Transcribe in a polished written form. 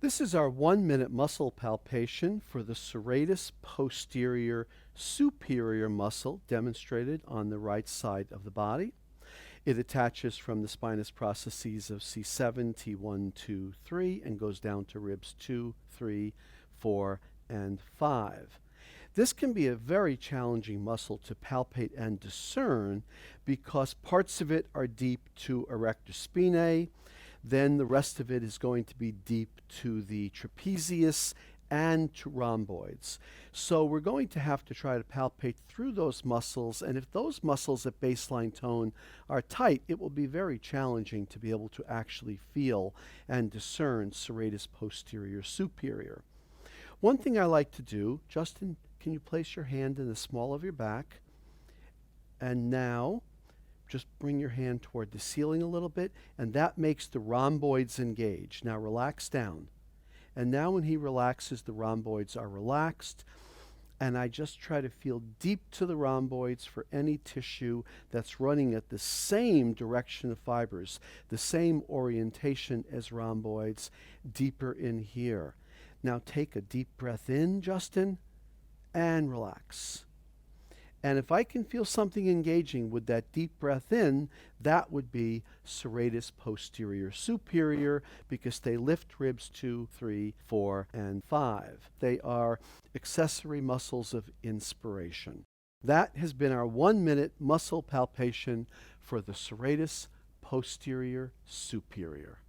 This is our 1-minute muscle palpation for the serratus posterior superior muscle demonstrated on the right side of the body. It attaches from the spinous processes of C7, T1, 2, 3, and goes down to ribs 2, 3, 4, and 5. This can be a very challenging muscle to palpate and discern because parts of it are deep to Erector Spinae, then the rest of it is going to be deep to the Trapezius and to Rhomboids. So we're going to have to try to palpate through those muscles, and if those muscles at baseline tone are tight, it will be very challenging to be able to actually feel and discern serratus posterior superior. One thing I like to do, Justin, can you place your hand in the small of your back? And now, just bring your hand toward the ceiling a little bit, and that makes the rhomboids engage. Now relax down. And now when he relaxes, the rhomboids are relaxed. And I just try to feel deep to the rhomboids for any tissue that's running at the same direction of fibers, the same orientation as rhomboids, deeper in here. Now take a deep breath in, Justin, and relax. And if I can feel something engaging with that deep breath in, that would be serratus posterior superior, because they lift ribs 2, 3, 4, and 5. They are accessory muscles of inspiration. That has been our 1-minute muscle palpation for the serratus posterior superior.